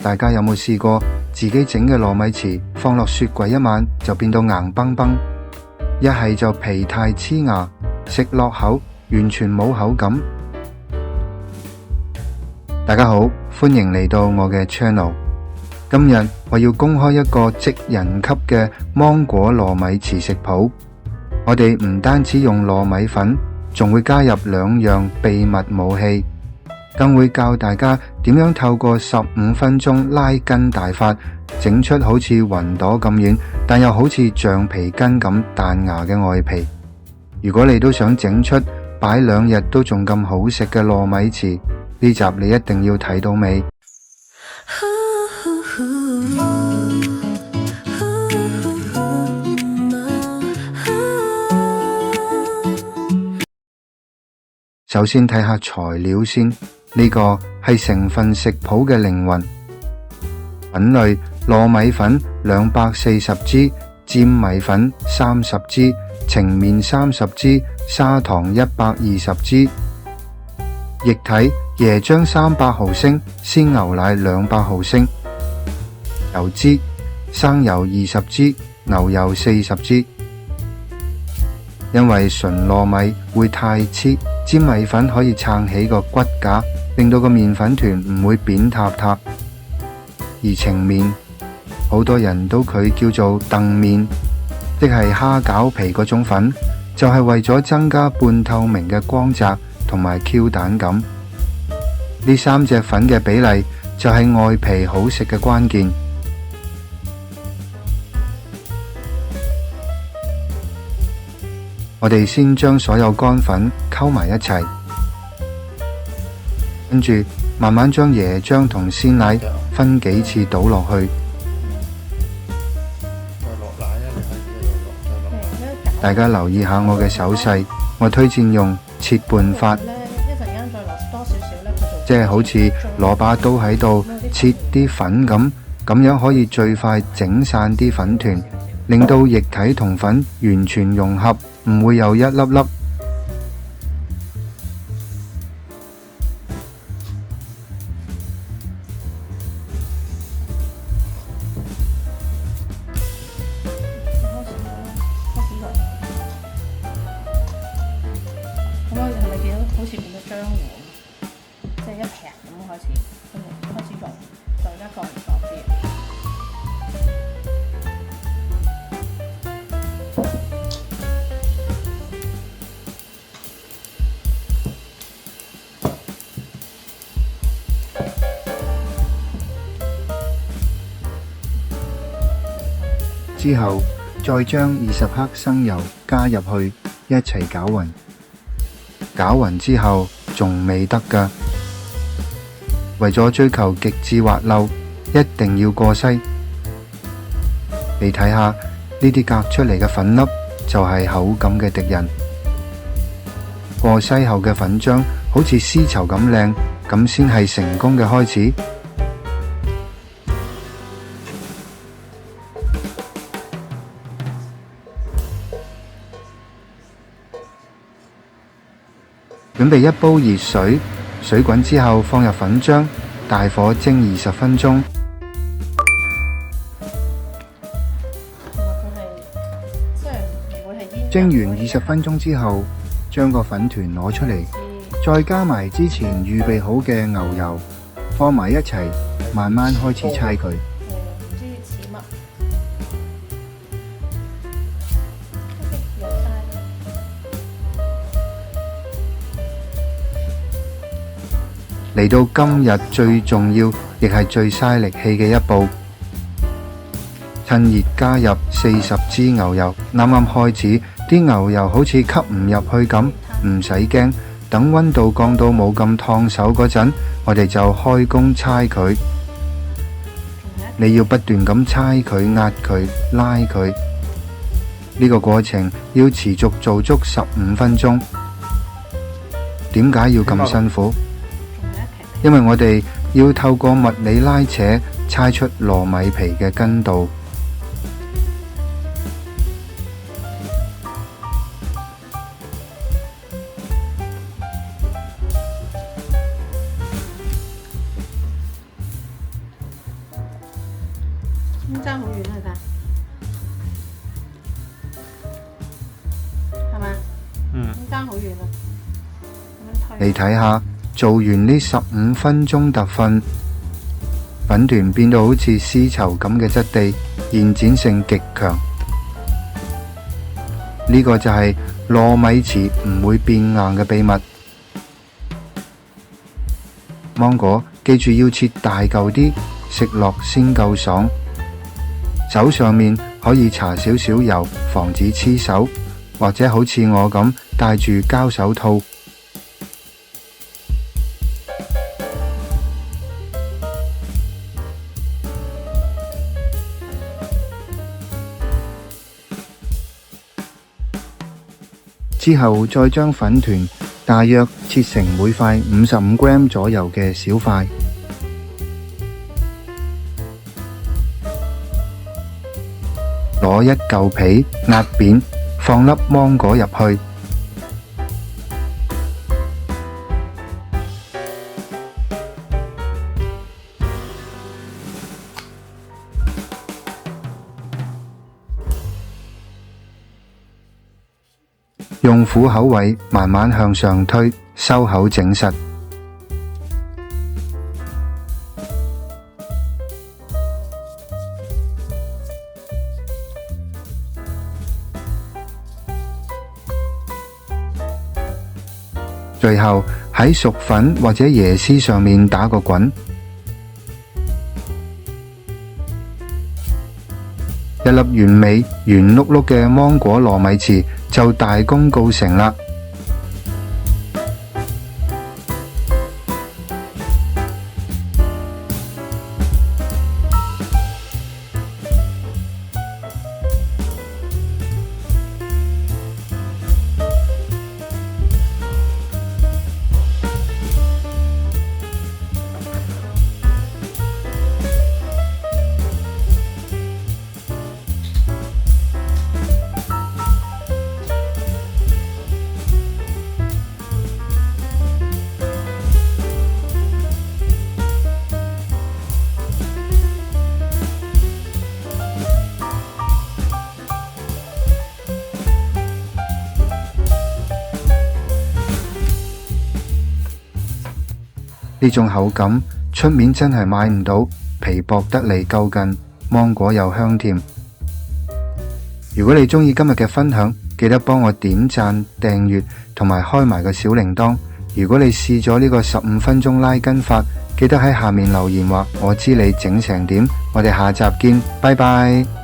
大家有冇試過自己整嘅糯米糍放落雪櫃一晚就變到硬崩崩，一係就皮太黐牙，食落口完全冇口感。大家好，歡迎嚟到我嘅 channel。今日我要公開一個職人級嘅芒果糯米糍食譜。我哋唔單止用糯米粉，仲會加入2樣秘密武器，更會教大家點樣透過15分鐘拉筋大法，整出好似雲朵咁軟，但又好似橡皮筋咁彈牙嘅外皮。如果你都想整出擺2日都仲咁好食嘅糯米糍，呢集你一定要睇到尾。首先睇下材料先，呢個係成份食譜嘅靈魂。品類：糯米粉240支，粘米粉30支，澄麵30支，砂糖120支。液體：椰漿300毫升，鮮牛奶200毫升。油脂：生油20支，牛油40支。因為純糯米會太黐，粘米粉可以撐起個骨架，令到個麵粉團唔會扁塌塌。而澄麵，好多人都佢叫做澄麵，即係蝦餃皮嗰種粉，就係為咗增加半透明嘅光澤同埋 Q 彈感。呢3隻粉嘅比例就係外皮好食嘅關鍵。我哋先將所有乾粉溝埋一齊，跟住慢慢將椰漿同鮮奶分幾次倒落去。大家留意下我嘅手勢，我推薦用切半法，即係好似攞把刀喺度切啲粉咁，咁樣可以最快整散啲粉團，令到液體同粉完全融合，唔會有一粒粒。咁我係咪見到好似變咗漿糊，即係一劈咁開始，跟住開始溶，就而家覺唔覺啲？之後再將20克生油加入去，一齊攪勻。攪勻之後仲未得㗎，為咗追求極致滑溜，一定要過篩。你睇下呢啲隔出嚟嘅粉粒，就係口感嘅敵人。過篩後嘅粉漿好似絲綢咁靚，咁先係成功嘅開始。準備一煲熱水，水滾之後放入粉漿，大火蒸20分鐘。蒸完20分鐘之後，將個粉團攞出嚟，再加埋之前預備好嘅牛油，放埋一齊，慢慢開始搓佢。嚟到今日最重要，亦係最嘥力氣嘅一步，趁熱加入40支牛油。啱啱開始，啲牛油好似吸唔入去咁，唔使驚。等溫度降到冇咁燙手嗰陣，我哋就開工搓佢。你要不斷咁搓佢、壓佢、拉佢。呢個過程要持續做足15分鐘。點解要咁辛苦？因為我哋要透過物理拉扯，搓出糯米皮嘅筋道。咁爭好遠啊！係嘛？咁爭好遠啊！咁樣推。你睇下，做完呢15分鐘特訓，粉團變到好似絲綢咁嘅質地，延展性極強。呢個就係糯米糍唔會變硬嘅秘密。芒果記住要切大嚿啲，食落先夠爽。手上面可以搽少少油，防止黐手，或者好似我咁戴住膠手套。之後再將粉團大約切成每塊55g左右嘅小塊，攞一嚿皮壓扁，放粒芒果入去，用虎口位慢慢向上推，收口整實。最後喺熟粉或者椰絲上面打個滾，一粒完美圓碌碌嘅芒果糯米糍就大功告成啦！呢種口感出面真係買唔到，皮薄得嚟夠勁，芒果又香甜。如果你鍾意今日嘅分享，記得幫我點讚、訂閱同埋開埋個小鈴鐺。如果你試咗呢個15分鐘拉筋法，記得喺下面留言話我知你整成點。我哋下集見，拜拜。